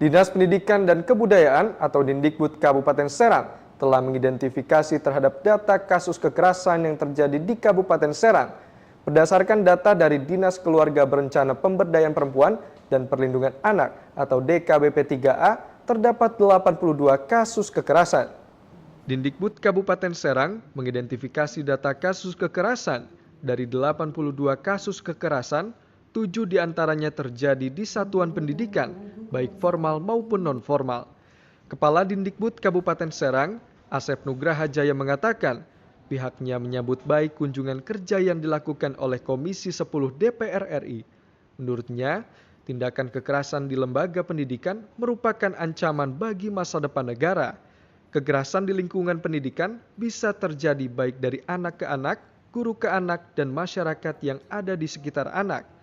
Dinas Pendidikan dan Kebudayaan atau Dindikbud Kabupaten Serang telah mengidentifikasi terhadap data kasus kekerasan yang terjadi di Kabupaten Serang. Berdasarkan data dari Dinas Keluarga Berencana Pemberdayaan Perempuan dan Perlindungan Anak atau DKBP 3A, terdapat 82 kasus kekerasan. Dindikbud Kabupaten Serang mengidentifikasi data kasus kekerasan. Dari 82 kasus kekerasan, 7 diantaranya terjadi di satuan pendidikan, baik formal maupun non-formal. Kepala Dindikbud Kabupaten Serang, Asep Nugraha Jaya mengatakan, pihaknya menyambut baik kunjungan kerja yang dilakukan oleh Komisi 10 DPR RI. Menurutnya, tindakan kekerasan di lembaga pendidikan merupakan ancaman bagi masa depan negara. Kekerasan di lingkungan pendidikan bisa terjadi baik dari anak ke anak, guru ke anak, dan masyarakat yang ada di sekitar anak.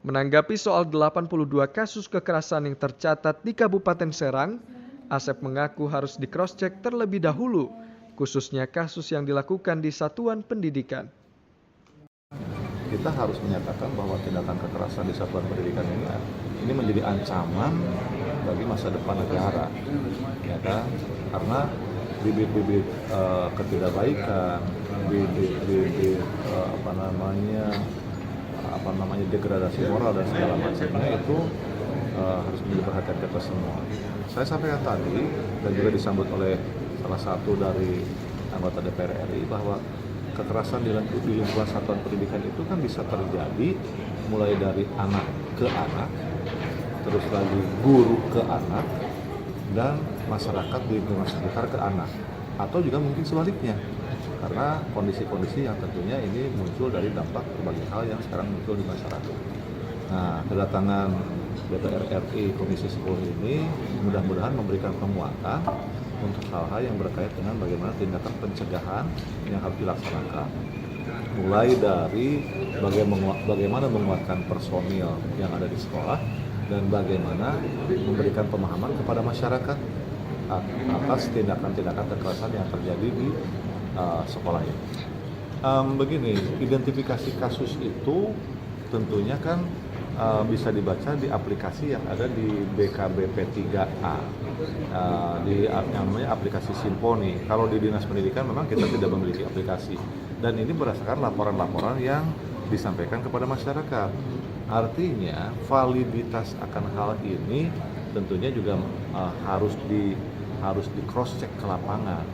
Menanggapi soal 82 kasus kekerasan yang tercatat di Kabupaten Serang, Asep mengaku harus di-cross-check terlebih dahulu, khususnya kasus yang dilakukan di satuan pendidikan. Kita harus menyatakan bahwa tindakan kekerasan di satuan pendidikan ini menjadi ancaman bagi masa depan negara, ya kan? Karena bibit-bibit ketidakbaikan, bibit degradasi moral dan segala macamnya itu harus menjadi perhatian kita semua. Saya sampaikan tadi dan juga disambut oleh salah satu dari anggota DPR RI bahwa kekerasan di lingkungan satuan pendidikan itu kan bisa terjadi mulai dari anak ke anak, terus lagi guru ke anak, dan masyarakat di lingkungan sekitar ke anak, atau juga mungkin sebaliknya, karena kondisi-kondisi yang tentunya ini muncul dari dampak berbagai hal yang sekarang muncul di masyarakat. Nah, kedatangan DPR RI Komisi 10 ini mudah-mudahan memberikan penguatan untuk hal-hal yang berkait dengan bagaimana tindakan pencegahan yang harus dilaksanakan. Mulai dari bagaimana menguatkan personil yang ada di sekolah dan bagaimana memberikan pemahaman kepada masyarakat atas tindakan-tindakan kekerasan yang terjadi di sekolah ini. Begini, identifikasi kasus itu tentunya kan bisa dibaca di aplikasi yang ada di DKBP 3A, yang namanya aplikasi Simponi. Kalau di Dinas Pendidikan memang kita tidak memiliki aplikasi, dan ini berdasarkan laporan-laporan yang disampaikan kepada masyarakat. Artinya validitas akan hal ini tentunya juga harus di cross check ke lapangan.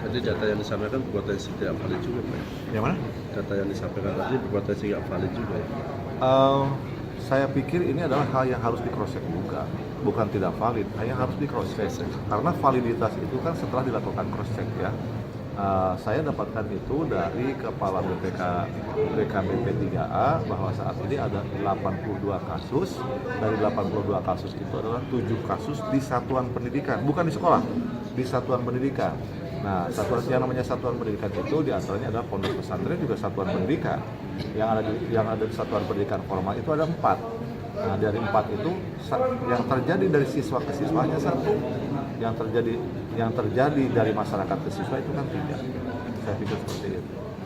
Jadi data yang disampaikan berpotensi tidak valid juga, Pak. Yang mana? Data yang disampaikan tadi berpotensi tidak valid juga ya. Saya pikir ini adalah hal yang harus di cross check juga, bukan tidak valid, hanya harus di cross check. Karena validitas itu kan setelah dilakukan cross check ya. Saya dapatkan itu dari Kepala BKBP 3A bahwa saat ini ada 82 kasus. Dari 82 kasus itu adalah 7 kasus di satuan pendidikan, bukan di sekolah, di satuan pendidikan. Nah, yang namanya satuan pendidikan itu diantaranya adalah pondok pesantren juga satuan pendidikan. Yang ada di satuan pendidikan formal itu ada 4. Nah, dari 4 itu yang terjadi dari siswa ke siswa hanya 1. Yang terjadi dari masyarakat ke siswa itu kan 3. Saya pikir seperti itu.